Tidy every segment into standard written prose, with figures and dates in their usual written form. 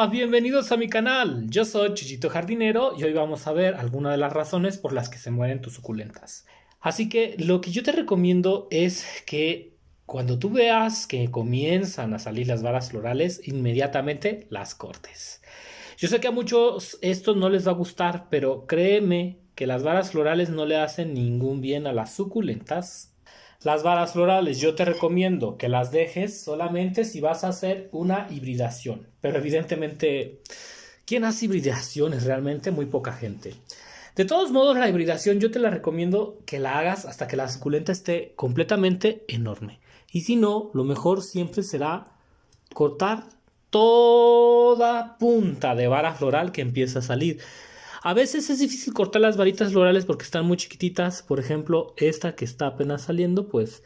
Hola, bienvenidos a mi canal. Yo soy Chuchito Jardinero y hoy vamos a ver algunas de las razones por las que se mueren tus suculentas. Así que lo que yo te recomiendo es que cuando tú veas que comienzan a salir las varas florales, inmediatamente las cortes. Yo sé que a muchos esto no les va a gustar, pero créeme que las varas florales no le hacen ningún bien a las suculentas. Las varas florales yo te recomiendo que las dejes solamente si vas a hacer una hibridación. Pero evidentemente, ¿quién hace hibridaciones realmente? Muy poca gente. De todos modos, la hibridación yo te la recomiendo que la hagas hasta que la suculenta esté completamente enorme. Y si no, lo mejor siempre será cortar toda punta de vara floral que empieza a salir. A veces es difícil cortar las varitas florales porque están muy chiquititas. Por ejemplo, esta que está apenas saliendo, pues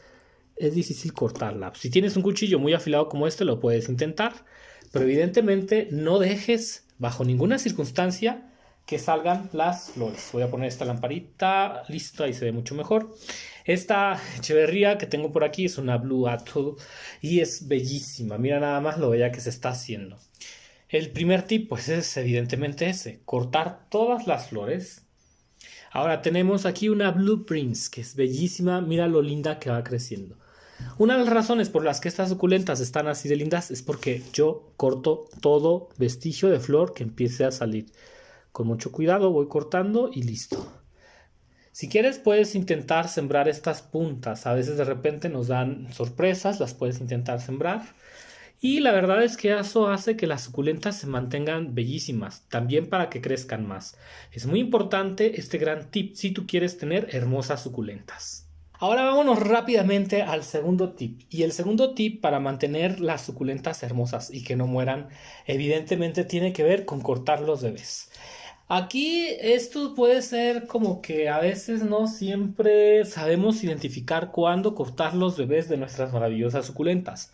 es difícil cortarla. Si tienes un cuchillo muy afilado como este, lo puedes intentar. Pero evidentemente no dejes bajo ninguna circunstancia que salgan las flores. Voy a poner esta lamparita, listo, ahí se ve mucho mejor. Esta echeverría que tengo por aquí es una Blue Atoll y es bellísima. Mira nada más lo bella que se está haciendo. El primer tip pues es evidentemente ese, cortar todas las flores. Ahora tenemos aquí una Blue Prince que es bellísima, mira lo linda que va creciendo. Una de las razones por las que estas suculentas están así de lindas es porque yo corto todo vestigio de flor que empiece a salir. Con mucho cuidado voy cortando y listo. Si quieres puedes intentar sembrar estas puntas, a veces de repente nos dan sorpresas, las puedes intentar sembrar. Y la verdad es que eso hace que las suculentas se mantengan bellísimas, también para que crezcan más. Es muy importante este gran tip si tú quieres tener hermosas suculentas. Ahora vámonos rápidamente al segundo tip. Y el segundo tip para mantener las suculentas hermosas y que no mueran, evidentemente tiene que ver con cortar los bebés. Aquí esto puede ser como que a veces no siempre sabemos identificar cuándo cortar los bebés de nuestras maravillosas suculentas.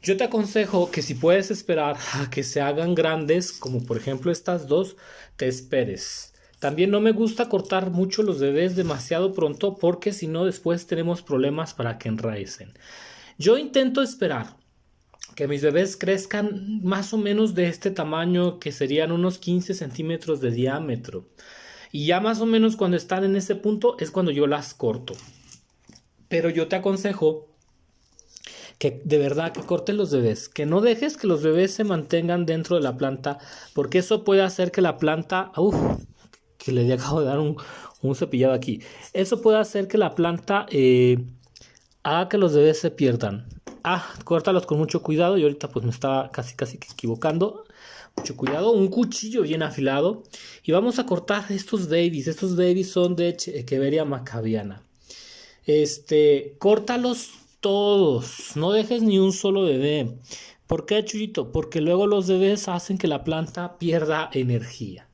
Yo te aconsejo que si puedes esperar a que se hagan grandes, como por ejemplo estas dos, te esperes. También no me gusta cortar mucho los bebés demasiado pronto porque si no después tenemos problemas para que enraícen. Yo intento esperar que mis bebés crezcan más o menos de este tamaño, que serían unos 15 centímetros de diámetro. Y ya más o menos cuando están en ese punto es cuando yo las corto. Pero yo te aconsejo que de verdad que cortes los bebés, que no dejes que los bebés se mantengan dentro de la planta, porque eso puede hacer que la planta, que le acabo de dar un cepillado aquí, eso puede hacer que la planta haga que los bebés se pierdan. Córtalos con mucho cuidado. Y ahorita pues me estaba casi que equivocando. Mucho cuidado, un cuchillo bien afilado. Y vamos a cortar estos babies. Estos babies son de Echeveria maccabiana. Córtalos todos. No dejes ni un solo bebé. ¿Por qué, Chuyito? Porque luego los bebés hacen que la planta pierda energía.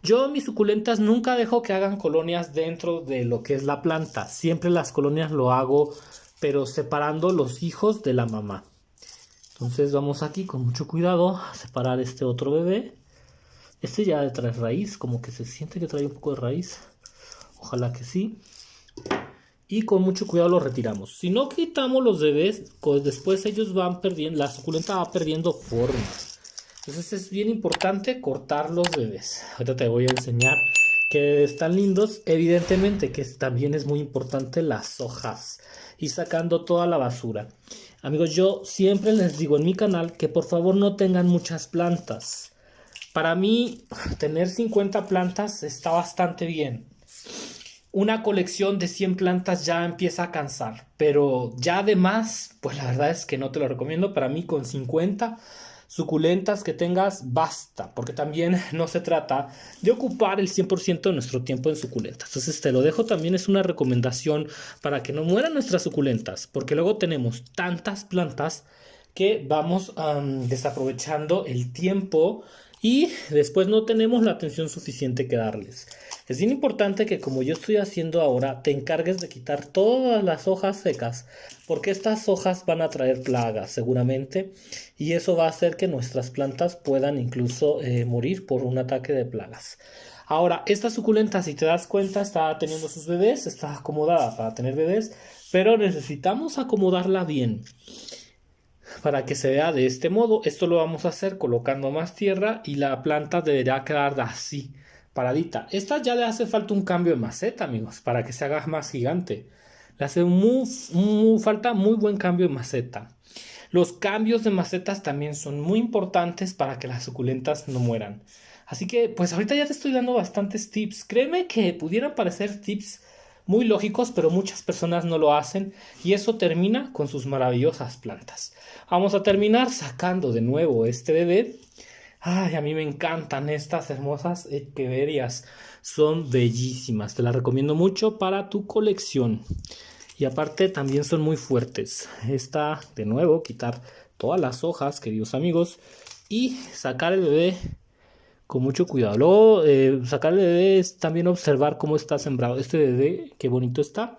Yo mis suculentas nunca dejo que hagan colonias dentro de lo que es la planta. Siempre las colonias lo hago, pero separando los hijos de la mamá. Entonces vamos aquí con mucho cuidado a separar este otro bebé. Este ya trae raíz, como que se siente que trae un poco de raíz. Ojalá que sí. Y con mucho cuidado los retiramos. Si no quitamos los bebés, pues después ellos van perdiendo, la suculenta va perdiendo forma. Entonces es bien importante cortar los bebés. Ahorita te voy a enseñar que están lindos. Evidentemente que también es muy importante las hojas y sacando toda la basura. Amigos, yo siempre les digo en mi canal que por favor no tengan muchas plantas. Para mí tener 50 plantas está bastante bien. Una colección de 100 plantas ya empieza a cansar, pero ya además, pues la verdad es que no te lo recomiendo. Para mí con 50 suculentas que tengas basta, porque también no se trata de ocupar el 100% de nuestro tiempo en suculentas. Entonces te lo dejo también, es una recomendación para que no mueran nuestras suculentas, porque luego tenemos tantas plantas que vamos desaprovechando el tiempo y después no tenemos la atención suficiente que darles. Es bien importante que, como yo estoy haciendo ahora, te encargues de quitar todas las hojas secas, porque estas hojas van a traer plagas seguramente, y eso va a hacer que nuestras plantas puedan incluso morir por un ataque de plagas. Ahora, esta suculenta, si te das cuenta, está teniendo sus bebés, está acomodada para tener bebés, pero necesitamos acomodarla bien. para que se vea de este modo. Esto lo vamos a hacer colocando más tierra y la planta deberá quedar así, paradita. Esta ya le hace falta un cambio de maceta, amigos, para que se haga más gigante. Le hace falta muy buen cambio de maceta. Los cambios de macetas también son muy importantes para que las suculentas no mueran. Así que, pues ahorita ya te estoy dando bastantes tips. Créeme que pudieran parecer tips muy lógicos, pero muchas personas no lo hacen y eso termina con sus maravillosas plantas. Vamos a terminar sacando de nuevo este bebé. Ay, a mí me encantan estas hermosas echeverias. Son bellísimas. Te las recomiendo mucho para tu colección. Y aparte también son muy fuertes. Esta, de nuevo, quitar todas las hojas, queridos amigos, y sacar el bebé con mucho cuidado. Luego, sacar el bebé es también observar cómo está sembrado. Este bebé, qué bonito está.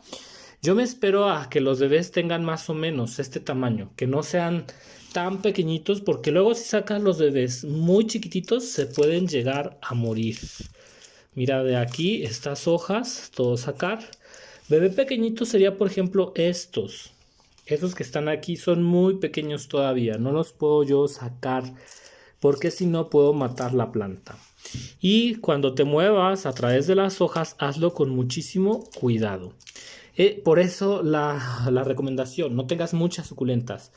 Yo me espero a que los bebés tengan más o menos este tamaño, que no sean tan pequeñitos, porque luego si sacas los bebés muy chiquititos se pueden llegar a morir. Mira de aquí estas hojas, todo sacar. Bebé pequeñito sería, por ejemplo, estos. Estos que están aquí son muy pequeños todavía. No los puedo yo sacar porque si no puedo matar la planta. Y cuando te muevas a través de las hojas, hazlo con muchísimo cuidado. Por eso la recomendación, no tengas muchas suculentas.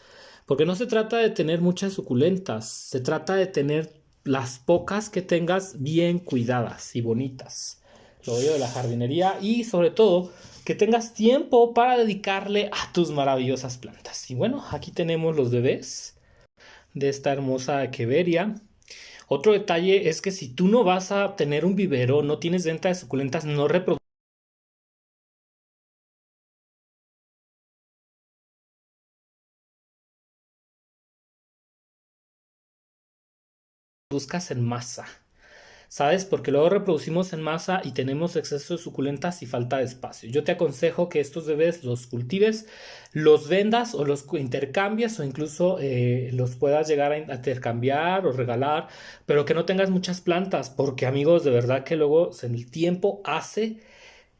Porque no se trata de tener muchas suculentas, se trata de tener las pocas que tengas bien cuidadas y bonitas. Lo veo de la jardinería y sobre todo que tengas tiempo para dedicarle a tus maravillosas plantas. Y bueno, aquí tenemos los bebés de esta hermosa echeveria. Otro detalle es que si tú no vas a tener un vivero, no tienes venta de suculentas, no reproduzcas en masa. ¿Sabes? Porque luego reproducimos en masa y tenemos exceso de suculentas y falta de espacio. Yo te aconsejo que estos bebés los cultives, los vendas o los intercambies o incluso los puedas llegar a intercambiar o regalar, pero que no tengas muchas plantas, porque amigos, de verdad que luego el tiempo hace,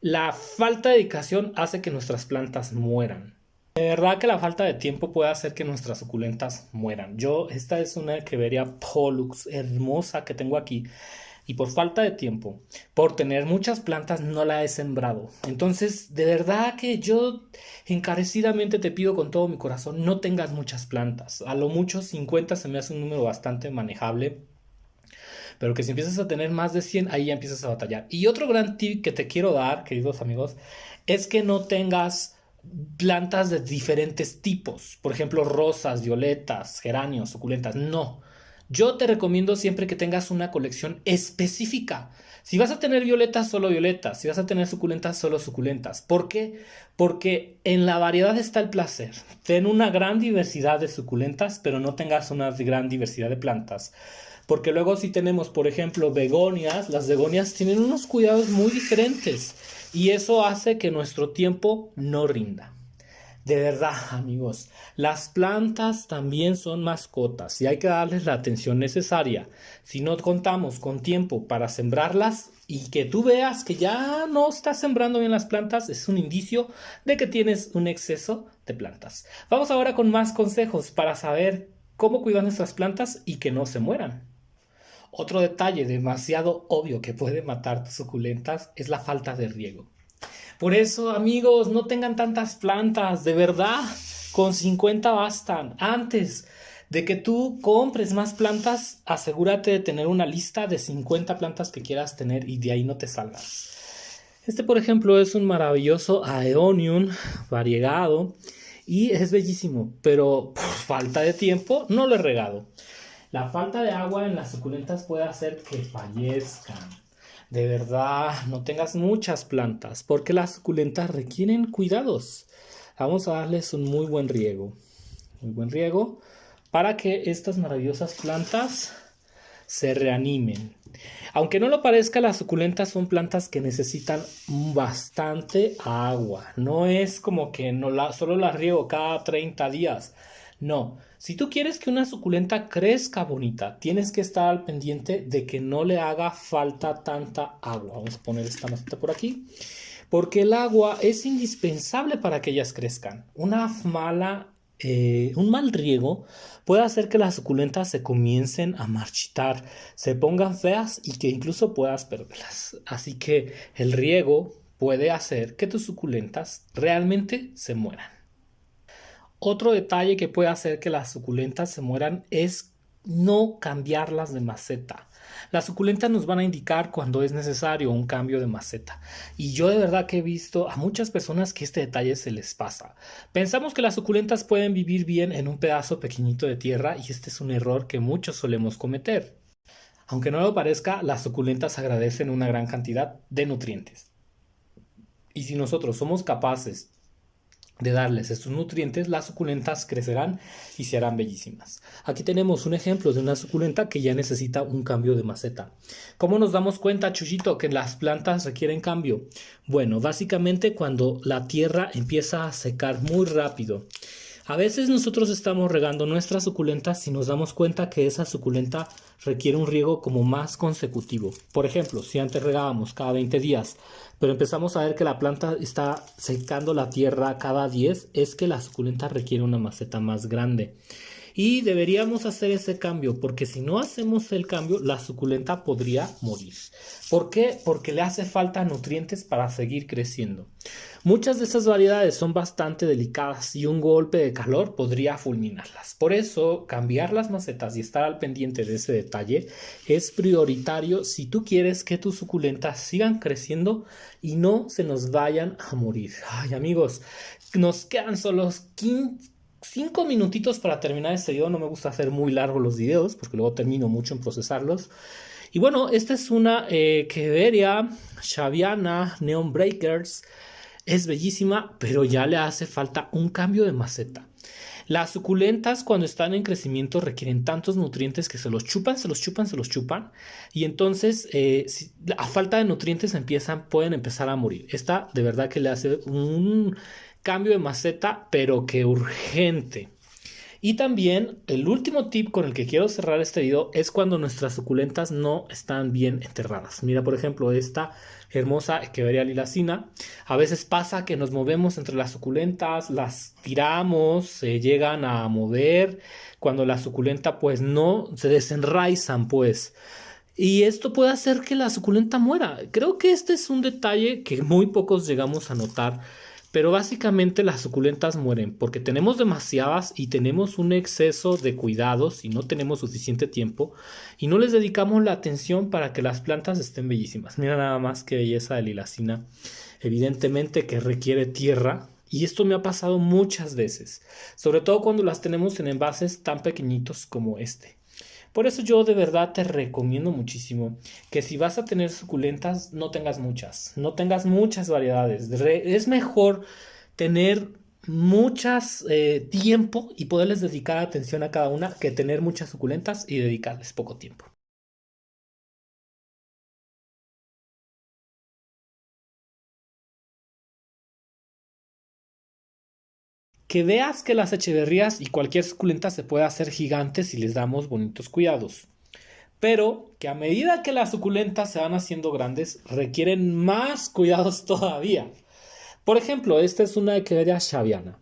la falta de dedicación hace que nuestras plantas mueran. De verdad que la falta de tiempo puede hacer que nuestras suculentas mueran. Esta es una Echeveria Pollux hermosa que tengo aquí y por falta de tiempo, por tener muchas plantas, no la he sembrado. Entonces, de verdad que yo encarecidamente te pido con todo mi corazón, no tengas muchas plantas. A lo mucho 50 se me hace un número bastante manejable. Pero que si empiezas a tener más de 100 ahí ya empiezas a batallar. Y otro gran tip que te quiero dar, queridos amigos, es que no tengas plantas de diferentes tipos. Por ejemplo, rosas, violetas, geranios, suculentas. No. Yo te recomiendo siempre que tengas una colección específica. Si vas a tener violetas, solo violetas. Si vas a tener suculentas, solo suculentas. ¿Por qué? Porque en la variedad está el placer. Ten una gran diversidad de suculentas, pero no tengas una gran diversidad de plantas. Porque luego si tenemos, por ejemplo, begonias, las begonias tienen unos cuidados muy diferentes y eso hace que nuestro tiempo no rinda. De verdad, amigos, las plantas también son mascotas y hay que darles la atención necesaria. Si no contamos con tiempo para sembrarlas y que tú veas que ya no estás sembrando bien las plantas, es un indicio de que tienes un exceso de plantas. Vamos ahora con más consejos para saber cómo cuidar nuestras plantas y que no se mueran. Otro detalle demasiado obvio que puede matar tus suculentas es la falta de riego. Por eso, amigos, no tengan tantas plantas, de verdad, con 50 bastan. Antes de que tú compres más plantas, asegúrate de tener una lista de 50 plantas que quieras tener y de ahí no te salgas. Este, por ejemplo, es un maravilloso Aeonium variegado y es bellísimo, pero por falta de tiempo no lo he regado. La falta de agua en las suculentas puede hacer que fallezcan. De verdad, no tengas muchas plantas porque las suculentas requieren cuidados. Vamos a darles un muy buen riego para que estas maravillosas plantas se reanimen. Aunque no lo parezca, las suculentas son plantas que necesitan bastante agua. No es como que solo las riego cada 30 días. No, si tú quieres que una suculenta crezca bonita, tienes que estar al pendiente de que no le haga falta tanta agua. Vamos a poner esta maceta por aquí, porque el agua es indispensable para que ellas crezcan. Una mala un mal riego puede hacer que las suculentas se comiencen a marchitar, se pongan feas y que incluso puedas perderlas. Así que el riego puede hacer que tus suculentas realmente se mueran. Otro detalle que puede hacer que las suculentas se mueran es no cambiarlas de maceta. Las suculentas nos van a indicar cuando es necesario un cambio de maceta. Y yo de verdad que he visto a muchas personas que este detalle se les pasa. Pensamos que las suculentas pueden vivir bien en un pedazo pequeñito de tierra y este es un error que muchos solemos cometer. Aunque no lo parezca, las suculentas agradecen una gran cantidad de nutrientes. Y si nosotros somos capaces de darles estos nutrientes, las suculentas crecerán y se harán bellísimas. Aquí tenemos un ejemplo de una suculenta que ya necesita un cambio de maceta. ¿Cómo nos damos cuenta, Chuyito, que las plantas requieren cambio? Bueno, básicamente cuando la tierra empieza a secar muy rápido. A veces nosotros estamos regando nuestras suculentas y nos damos cuenta que esa suculenta requiere un riego como más consecutivo. Por ejemplo, si antes regábamos cada 20 días, pero empezamos a ver que la planta está secando la tierra cada 10, es que la suculenta requiere una maceta más grande. Y deberíamos hacer ese cambio, porque si no hacemos el cambio, la suculenta podría morir. ¿Por qué? Porque le hace falta nutrientes para seguir creciendo. Muchas de estas variedades son bastante delicadas y un golpe de calor podría fulminarlas. Por eso, cambiar las macetas y estar al pendiente de ese detalle es prioritario si tú quieres que tus suculentas sigan creciendo y no se nos vayan a morir. Ay, amigos, nos quedan solo 5 minutitos para terminar este video. No me gusta hacer muy largos los videos porque luego termino mucho en procesarlos. Y bueno, esta es una Queveria Shaviana Neon Breakers. Es bellísima, pero ya le hace falta un cambio de maceta. Las suculentas cuando están en crecimiento requieren tantos nutrientes que se los chupan, se los chupan, se los chupan. Y entonces a falta de nutrientes pueden empezar a morir. Esta de verdad que le hace un cambio de maceta, pero que urgente. Y también el último tip con el que quiero cerrar este video es cuando nuestras suculentas no están bien enterradas. Mira, por ejemplo, esta hermosa Echeveria lilacina. A veces pasa que nos movemos entre las suculentas, las tiramos, se llegan a mover. Cuando la suculenta pues no se desenraizan pues. Y esto puede hacer que la suculenta muera. Creo que este es un detalle que muy pocos llegamos a notar. Pero básicamente las suculentas mueren porque tenemos demasiadas y tenemos un exceso de cuidados y no tenemos suficiente tiempo y no les dedicamos la atención para que las plantas estén bellísimas. Mira nada más qué belleza de lilacina. Evidentemente que requiere tierra y esto me ha pasado muchas veces, sobre todo cuando las tenemos en envases tan pequeñitos como este. Por eso yo de verdad te recomiendo muchísimo que si vas a tener suculentas no tengas muchas variedades. Es mejor tener muchas tiempo y poderles dedicar atención a cada una que tener muchas suculentas y dedicarles poco tiempo. Que veas que las echeverrías y cualquier suculenta se puede hacer gigantes si les damos bonitos cuidados. Pero que a medida que las suculentas se van haciendo grandes, requieren más cuidados todavía. Por ejemplo, esta es una Echeveria shaviana.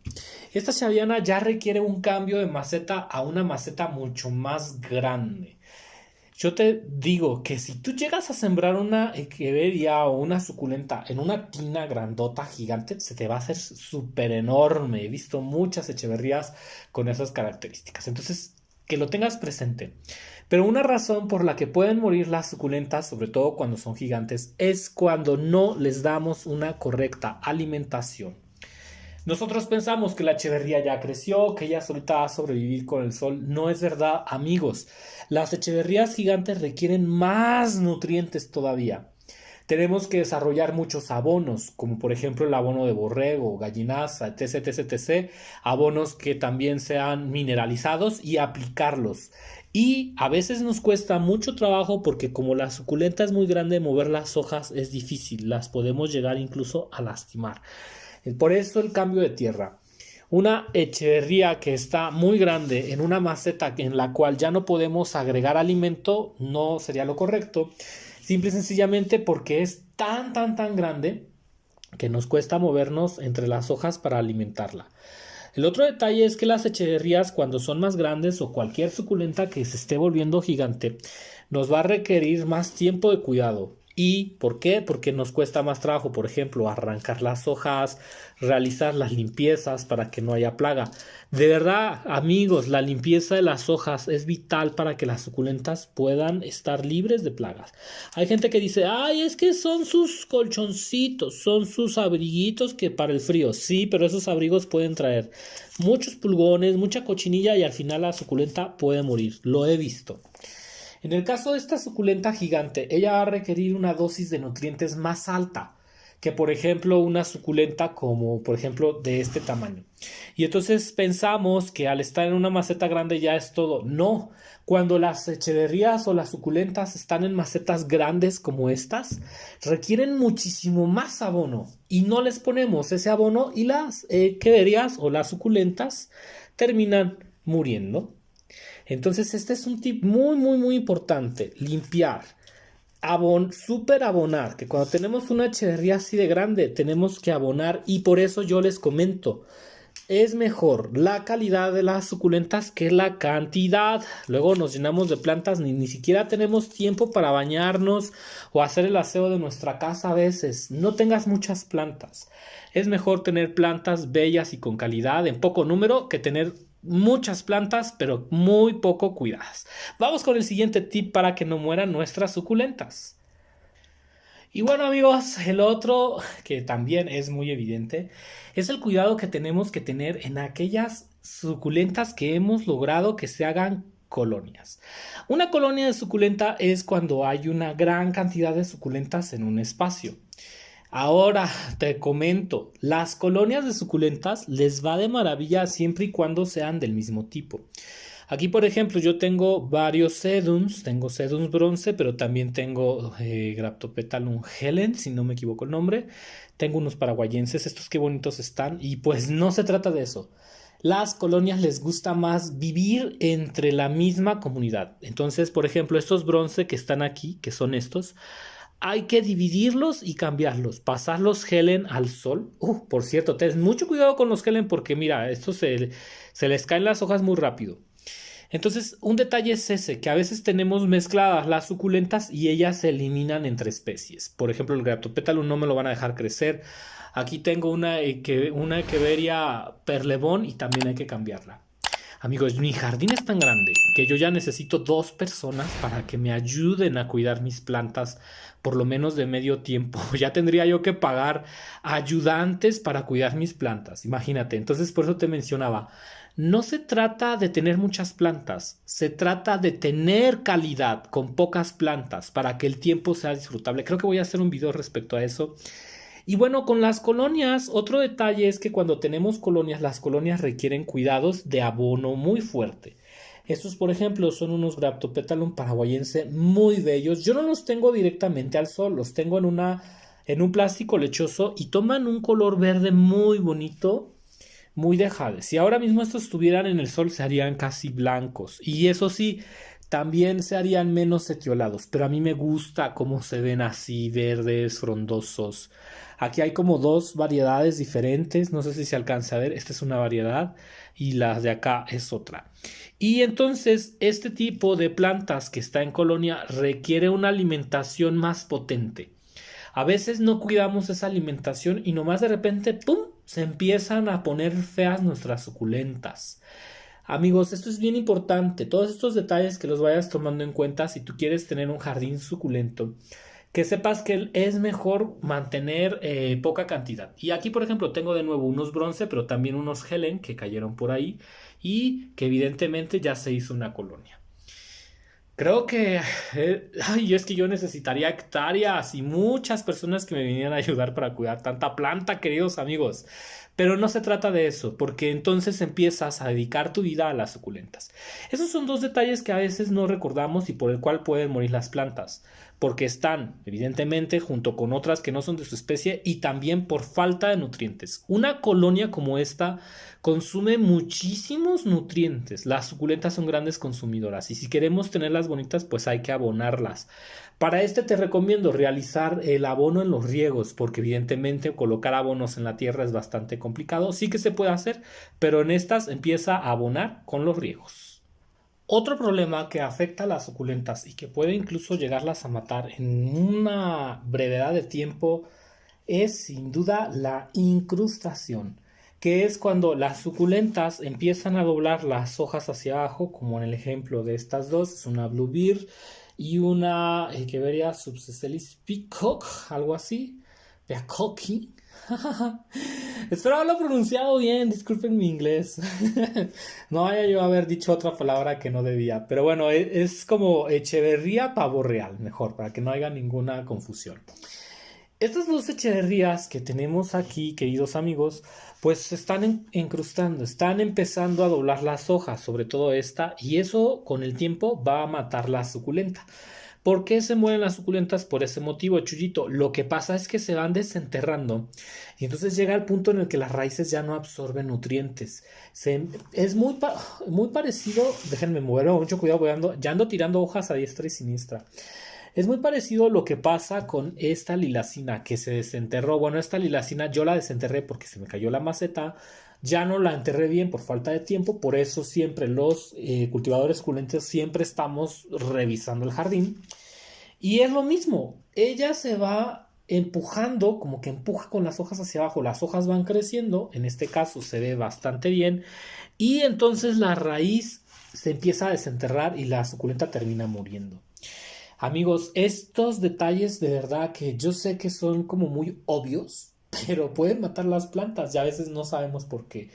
Esta shaviana ya requiere un cambio de maceta a una maceta mucho más grande. Yo te digo que si tú llegas a sembrar una echeveria o una suculenta en una tina grandota, gigante, se te va a hacer súper enorme. He visto muchas echeverrías con esas características. Entonces, que lo tengas presente. Pero una razón por la que pueden morir las suculentas, sobre todo cuando son gigantes, es cuando no les damos una correcta alimentación. Nosotros pensamos que la echeverría ya creció, que ella solita va a sobrevivir con el sol. No es verdad, amigos. Las echeverrías gigantes requieren más nutrientes todavía. Tenemos que desarrollar muchos abonos, como por ejemplo el abono de borrego, gallinaza, etc, etc, etc. Abonos que también sean mineralizados y aplicarlos. Y a veces nos cuesta mucho trabajo porque como la suculenta es muy grande, mover las hojas es difícil. Las podemos llegar incluso a lastimar. Por eso el cambio de tierra. Una echeverría que está muy grande en una maceta en la cual ya no podemos agregar alimento no sería lo correcto. Simple y sencillamente porque es tan grande que nos cuesta movernos entre las hojas para alimentarla. El otro detalle es que las echeverrías, cuando son más grandes o cualquier suculenta que se esté volviendo gigante, nos va a requerir más tiempo de cuidado. ¿Y por qué? Porque nos cuesta más trabajo, por ejemplo, arrancar las hojas, realizar las limpiezas para que no haya plaga. De verdad, amigos, la limpieza de las hojas es vital para que las suculentas puedan estar libres de plagas. Hay gente que dice, ay, es que son sus colchoncitos, son sus abriguitos que para el frío. Sí, pero esos abrigos pueden traer muchos pulgones, mucha cochinilla y al final la suculenta puede morir. Lo he visto. En el caso de esta suculenta gigante, ella va a requerir una dosis de nutrientes más alta que, por ejemplo, una suculenta como, por ejemplo, de este tamaño. Y entonces pensamos que al estar en una maceta grande ya es todo. No, cuando las echeverrías o las suculentas están en macetas grandes como estas, requieren muchísimo más abono y no les ponemos ese abono y las echeverrías o las suculentas terminan muriendo. Entonces, este es un tip muy, muy, muy importante. Limpiar. Super abonar. Que cuando tenemos una echeverría así de grande, tenemos que abonar. Y por eso yo les comento. Es mejor la calidad de las suculentas que la cantidad. Luego nos llenamos de plantas, ni siquiera tenemos tiempo para bañarnos o hacer el aseo de nuestra casa a veces. No tengas muchas plantas. Es mejor tener plantas bellas y con calidad en poco número que tener muchas plantas pero muy poco cuidadas. Vamos con el siguiente tip para que no mueran nuestras suculentas. Y bueno, amigos, el otro que también es muy evidente es el cuidado que tenemos que tener en aquellas suculentas que hemos logrado que se hagan colonias. Una colonia de suculenta es cuando hay una gran cantidad de suculentas en un espacio. Ahora te comento, las colonias de suculentas les va de maravilla siempre y cuando sean del mismo tipo. Aquí, por ejemplo, yo tengo varios sedums, tengo sedums bronce, pero también tengo Graptopetalum helen, si no me equivoco el nombre. Tengo unos paraguayenses, estos qué bonitos están, y pues no se trata de eso. Las colonias les gusta más vivir entre la misma comunidad. Entonces, por ejemplo, estos bronce que están aquí, que son estos, hay que dividirlos y cambiarlos, pasarlos Helen al sol. Por cierto, ten mucho cuidado con los Helen porque mira, estos se les caen las hojas muy rápido. Entonces, un detalle es ese, que a veces tenemos mezcladas las suculentas y ellas se eliminan entre especies. Por ejemplo, el Graptopetalum no me lo van a dejar crecer. Aquí tengo una Echeveria perlebón y también hay que cambiarla. Amigos, mi jardín es tan grande que yo ya necesito 2 personas para que me ayuden a cuidar mis plantas por lo menos de medio tiempo. Ya tendría yo que pagar ayudantes para cuidar mis plantas. Imagínate, entonces por eso te mencionaba, no se trata de tener muchas plantas, se trata de tener calidad con pocas plantas para que el tiempo sea disfrutable. Creo que voy a hacer un video respecto a eso. Y bueno, con las colonias, otro detalle es que cuando tenemos colonias, las colonias requieren cuidados de abono muy fuerte. Estos, por ejemplo, son unos Graptopetalum paraguayense muy bellos. Yo no los tengo directamente al sol, los tengo en un plástico lechoso y toman un color verde muy bonito, muy de jade. Si ahora mismo estos estuvieran en el sol, se harían casi blancos. Y eso sí, también se harían menos etiolados, pero a mí me gusta cómo se ven así, verdes, frondosos. Aquí hay como 2 variedades diferentes, no sé si se alcanza a ver, esta es una variedad y la de acá es otra. Y entonces este tipo de plantas que está en colonia requiere una alimentación más potente. A veces no cuidamos esa alimentación y nomás de repente, ¡pum!, se empiezan a poner feas nuestras suculentas. Amigos, esto es bien importante, todos estos detalles que los vayas tomando en cuenta si tú quieres tener un jardín suculento, que sepas que es mejor mantener poca cantidad. Y aquí, por ejemplo, tengo de nuevo unos bronce, pero también unos Helen que cayeron por ahí y que evidentemente ya se hizo una colonia. Creo que, es que yo necesitaría hectáreas y muchas personas que me vinieran a ayudar para cuidar tanta planta, queridos amigos. Pero no se trata de eso, porque entonces empiezas a dedicar tu vida a las suculentas. Esos son 2 detalles que a veces no recordamos y por el cual pueden morir las plantas. porque están, evidentemente, junto con otras que no son de su especie y también por falta de nutrientes. Una colonia como esta consume muchísimos nutrientes. Las suculentas son grandes consumidoras y si queremos tenerlas bonitas, pues hay que abonarlas. Para este te recomiendo realizar el abono en los riegos, porque evidentemente colocar abonos en la tierra es bastante complicado. Sí que se puede hacer, pero en estas empieza a abonar con los riegos. Otro problema que afecta a las suculentas y que puede incluso llegarlas a matar en una brevedad de tiempo es sin duda la incrustación, que es cuando las suculentas empiezan a doblar las hojas hacia abajo, como en el ejemplo de estas dos, es una Blue Beard y una Echeveria subsessilis peacock, algo así, peacocky. Espero haberlo pronunciado bien, disculpen mi inglés. No vaya yo a haber dicho otra palabra que no debía, pero bueno, es como Echeverría pavo real, mejor, para que no haya ninguna confusión. Estas dos echeverrías que tenemos aquí, queridos amigos, pues se están encrustando, están empezando a doblar las hojas, sobre todo esta, y eso con el tiempo va a matar la suculenta. ¿Por qué se mueren las suculentas? Por ese motivo, Chuyito. Lo que pasa es que se van desenterrando y entonces llega el punto en el que las raíces ya no absorben nutrientes. Es muy parecido, déjenme moverme mucho cuidado, ya ando tirando hojas a diestra y siniestra. Es muy parecido a lo que pasa con esta lilacina que se desenterró. Bueno, esta lilacina yo la desenterré porque se me cayó la maceta. Ya no la enterré bien por falta de tiempo. Por eso siempre los cultivadores suculentos siempre estamos revisando el jardín. Y es lo mismo. Ella se va empujando, como que empuja con las hojas hacia abajo. Las hojas van creciendo. En este caso se ve bastante bien. Y entonces la raíz se empieza a desenterrar y la suculenta termina muriendo. Amigos, estos detalles de verdad que yo sé que son como muy obvios, pero pueden matar las plantas y a veces no sabemos por qué.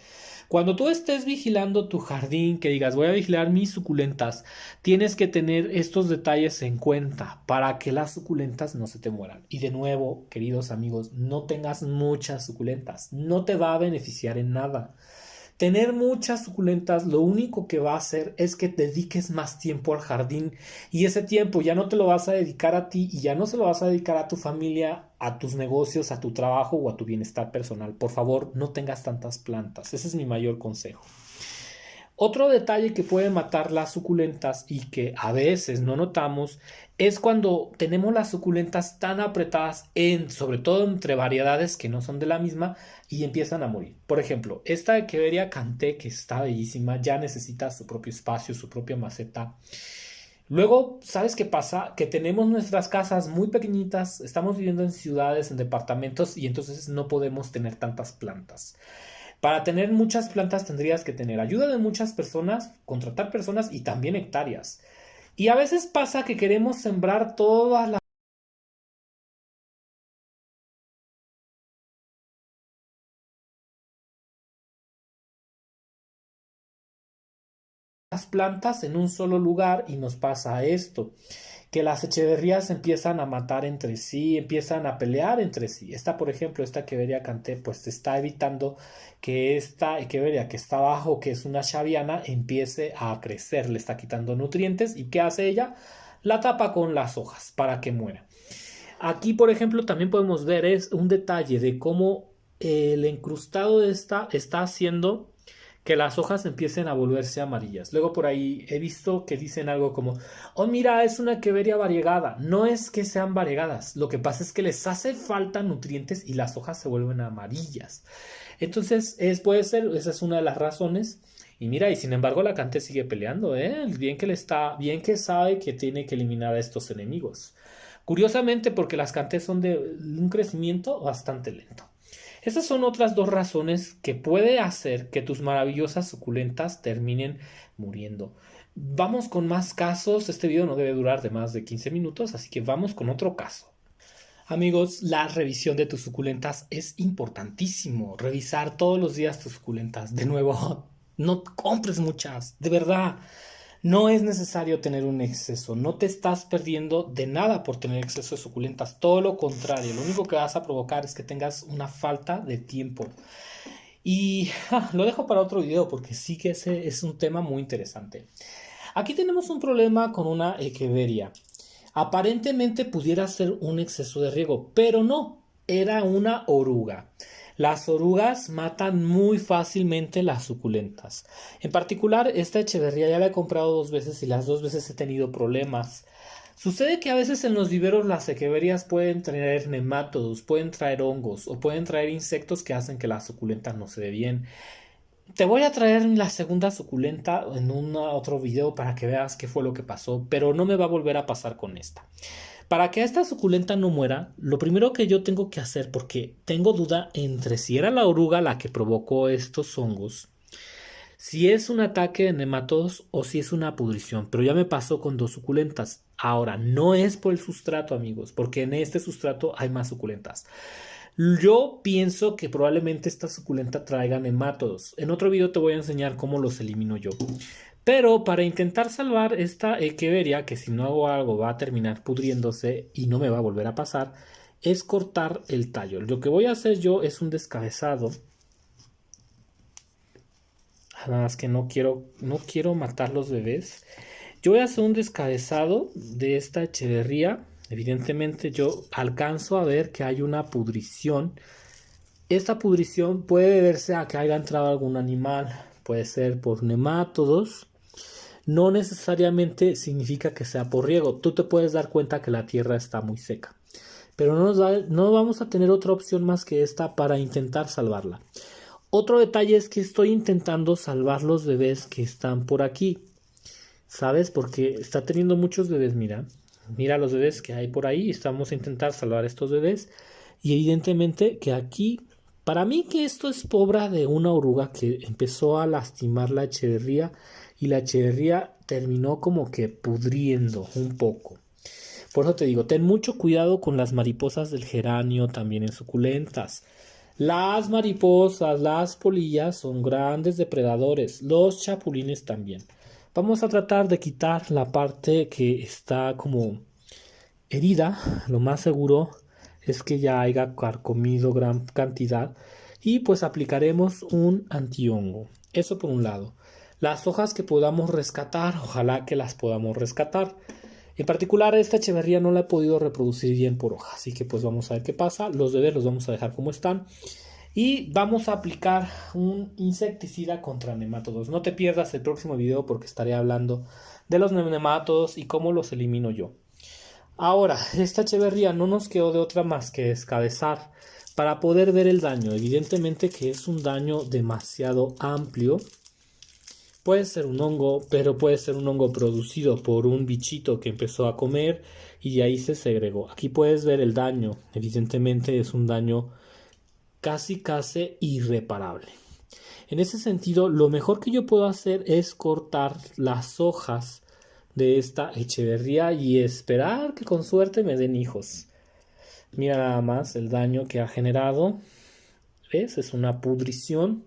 Cuando tú estés vigilando tu jardín, que digas voy a vigilar mis suculentas, tienes que tener estos detalles en cuenta para que las suculentas no se te mueran. Y de nuevo, queridos amigos, no tengas muchas suculentas, no te va a beneficiar en nada. Tener muchas suculentas lo único que va a hacer es que dediques más tiempo al jardín y ese tiempo ya no te lo vas a dedicar a ti y ya no se lo vas a dedicar a tu familia, a tus negocios, a tu trabajo o a tu bienestar personal. Por favor, no tengas tantas plantas. Ese es mi mayor consejo. Otro detalle que puede matar las suculentas y que a veces no notamos es cuando tenemos las suculentas tan apretadas sobre todo entre variedades que no son de la misma y empiezan a morir. Por ejemplo, esta Echeveria canté que está bellísima ya necesita su propio espacio, su propia maceta. Luego, ¿sabes qué pasa? Que tenemos nuestras casas muy pequeñitas, estamos viviendo en ciudades, en departamentos y entonces no podemos tener tantas plantas. Para tener muchas plantas tendrías que tener ayuda de muchas personas, contratar personas y también hectáreas. Y a veces pasa que queremos sembrar todas las plantas en un solo lugar y nos pasa esto, que las echeverrías empiezan a matar entre sí, empiezan a pelear entre sí. Esta, por ejemplo, esta Echeveria canté, pues está evitando que esta Echeveria que está abajo, que es una xaviana, empiece a crecer, le está quitando nutrientes. ¿Y qué hace ella? La tapa con las hojas para que muera. Aquí, por ejemplo, también podemos ver es un detalle de cómo el encrustado de esta está haciendo que las hojas empiecen a volverse amarillas. Luego por ahí he visto que dicen algo como, oh mira, es una queveria variegada. No es que sean variegadas, lo que pasa es que les hace falta nutrientes y las hojas se vuelven amarillas. Entonces, puede ser, esa es una de las razones. Y mira, y sin embargo la Cante sigue peleando, ¿eh? Bien que sabe que tiene que eliminar a estos enemigos. Curiosamente, porque las Cantes son de un crecimiento bastante lento. Esas son otras dos razones que puede hacer que tus maravillosas suculentas terminen muriendo. Vamos con más casos. Este video no debe durar de más de 15 minutos, así que vamos con otro caso. Amigos, la revisión de tus suculentas es importantísimo. Revisar todos los días tus suculentas. De nuevo, no compres muchas, de verdad. No es necesario tener un exceso, no te estás perdiendo de nada por tener exceso de suculentas, todo lo contrario, lo único que vas a provocar es que tengas una falta de tiempo. Y lo dejo para otro video porque sí que ese es un tema muy interesante. Aquí tenemos un problema con una echeveria. Aparentemente pudiera ser un exceso de riego, pero no, era una oruga. Las orugas matan muy fácilmente las suculentas. En particular, esta echeverría ya la he comprado 2 veces y las 2 veces he tenido problemas. Sucede que a veces en los viveros las echeverrías pueden traer nemátodos, pueden traer hongos o pueden traer insectos que hacen que la suculenta no se dé bien. Te voy a traer la segunda suculenta en otro video para que veas qué fue lo que pasó, pero no me va a volver a pasar con esta. Para que esta suculenta no muera, lo primero que yo tengo que hacer, porque tengo duda entre si era la oruga la que provocó estos hongos, si es un ataque de nematodos o si es una pudrición, pero ya me pasó con 2 suculentas. Ahora, no es por el sustrato, amigos, porque en este sustrato hay más suculentas. Yo pienso que probablemente esta suculenta traiga nemátodos. En otro video te voy a enseñar cómo los elimino yo. Pero para intentar salvar esta echeveria, que si no hago algo va a terminar pudriéndose y no me va a volver a pasar, es cortar el tallo. Lo que voy a hacer yo es un descabezado. Nada más que no quiero matar los bebés. Yo voy a hacer un descabezado de esta echeverría. Evidentemente yo alcanzo a ver que hay una pudrición. Esta pudrición puede deberse a que haya entrado algún animal. Puede ser por nemátodos. No necesariamente significa que sea por riego. Tú te puedes dar cuenta que la tierra está muy seca. Pero no vamos a tener otra opción más que esta para intentar salvarla. Otro detalle es que estoy intentando salvar los bebés que están por aquí. ¿Sabes? Porque está teniendo muchos bebés, mira. Mira los bebés que hay por ahí. Estamos a intentar salvar estos bebés. Y evidentemente que aquí, para mí que esto es obra de una oruga que empezó a lastimar la echeverría. Y la echeverría terminó como que pudriendo un poco. Por eso te digo, ten mucho cuidado con las mariposas del geranio, también en suculentas. Las mariposas, las polillas son grandes depredadores, los chapulines también. Vamos a tratar de quitar la parte que está como herida. Lo más seguro es que ya haya carcomido gran cantidad y pues aplicaremos un antihongo. Eso por un lado. Las hojas que podamos rescatar, ojalá que las podamos rescatar. En particular esta echeverría no la he podido reproducir bien por hoja, así que pues vamos a ver qué pasa. Los bebés los vamos a dejar como están. Y vamos a aplicar un insecticida contra nemátodos. No te pierdas el próximo video porque estaré hablando de los nemátodos y cómo los elimino yo. Ahora, esta echeverría no nos quedó de otra más que descabezar para poder ver el daño. Evidentemente que es un daño demasiado amplio. Puede ser un hongo, pero puede ser un hongo producido por un bichito que empezó a comer y de ahí se segregó. Aquí puedes ver el daño. Evidentemente es un daño casi irreparable. En ese sentido, lo mejor que yo puedo hacer es cortar las hojas de esta echeverría y esperar que con suerte me den hijos. Mira nada más el daño que ha generado. ¿Ves? Es una pudrición.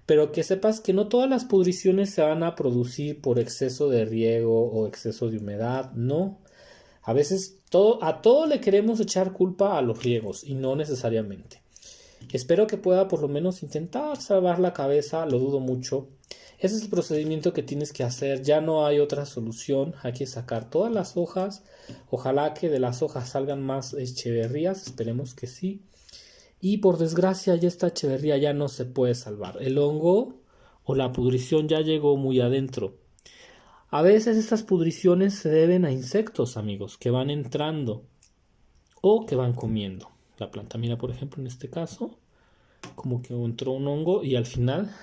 Pero que sepas que no todas las pudriciones se van a producir por exceso de riego o exceso de humedad. No. A veces a todo le queremos echar culpa a los riegos y no necesariamente. Espero que pueda por lo menos intentar salvar la cabeza, lo dudo mucho. Ese es el procedimiento que tienes que hacer, ya no hay otra solución. Hay que sacar todas las hojas. Ojalá que de las hojas salgan más echeverrías, esperemos que sí. Y por desgracia ya esta echeverría ya no se puede salvar. El hongo o la pudrición ya llegó muy adentro. A veces estas pudriciones se deben a insectos, amigos, que van entrando o que van comiendo la planta. Mira, por ejemplo, en este caso, como que entró un hongo y al final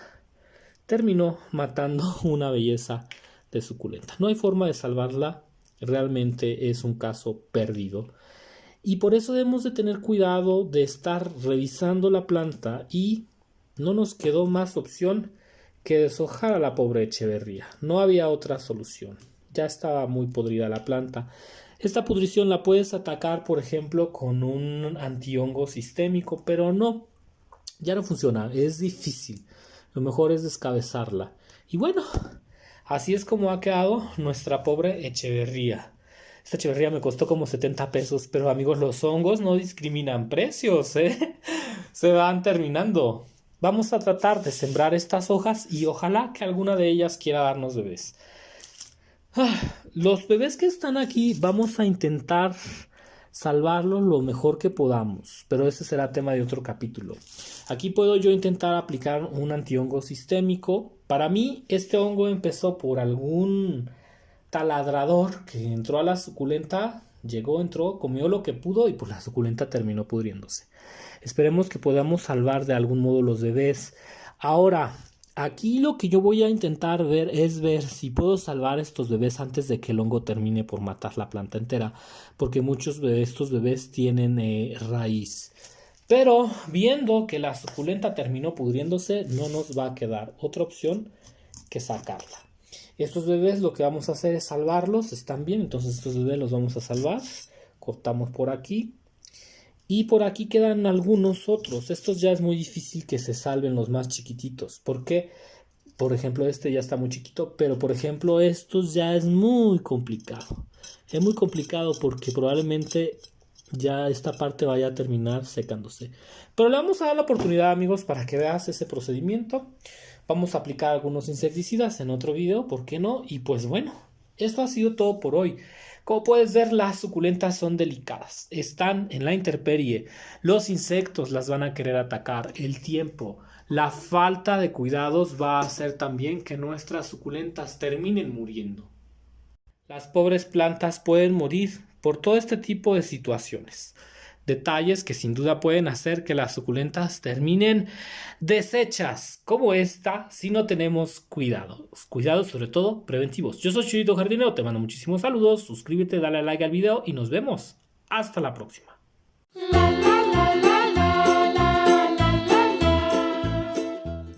terminó matando una belleza de suculenta. No hay forma de salvarla, realmente es un caso perdido. Y por eso debemos de tener cuidado de estar revisando la planta y no nos quedó más opción que deshojar a la pobre echeverría. No había otra solución. Ya estaba muy podrida la planta. Esta pudrición la puedes atacar, por ejemplo, con un antihongo sistémico, pero no, ya no funciona. Es difícil. Lo mejor es descabezarla. Y bueno, así es como ha quedado nuestra pobre echeverría. Esta echeverría me costó como 70 pesos, pero amigos, los hongos no discriminan precios, ¿eh? Se van terminando. Vamos a tratar de sembrar estas hojas y ojalá que alguna de ellas quiera darnos bebés. Los bebés que están aquí vamos a intentar salvarlos lo mejor que podamos, pero ese será tema de otro capítulo. Aquí puedo yo intentar aplicar un antihongo sistémico. Para mí este hongo empezó por algún taladrador que entró a la suculenta, llegó, entró, comió lo que pudo y pues la suculenta terminó pudriéndose. Esperemos que podamos salvar de algún modo los bebés. Ahora, aquí lo que yo voy a intentar ver es ver si puedo salvar estos bebés antes de que el hongo termine por matar la planta entera, porque muchos de estos bebés tienen raíz. Pero viendo que la suculenta terminó pudriéndose, no nos va a quedar otra opción que sacarla. Estos bebés lo que vamos a hacer es salvarlos, están bien, entonces estos bebés los vamos a salvar. Cortamos por aquí. Y por aquí quedan algunos otros. Estos ya es muy difícil que se salven los más chiquititos. Porque, por ejemplo, este ya está muy chiquito, pero por ejemplo, estos ya es muy complicado. Es muy complicado porque probablemente ya esta parte vaya a terminar secándose. Pero le vamos a dar la oportunidad, amigos, para que veas ese procedimiento. Vamos a aplicar algunos insecticidas en otro video, ¿por qué no? Y pues bueno, esto ha sido todo por hoy. Como puedes ver, las suculentas son delicadas, están en la intemperie, los insectos las van a querer atacar, el tiempo, la falta de cuidados va a hacer también que nuestras suculentas terminen muriendo. Las pobres plantas pueden morir por todo este tipo de situaciones. Detalles que sin duda pueden hacer que las suculentas terminen deshechas como esta si no tenemos cuidados. Cuidados sobre todo preventivos. Yo soy Chuyito Jardinero, te mando muchísimos saludos, suscríbete, dale like al video y nos vemos. Hasta la próxima.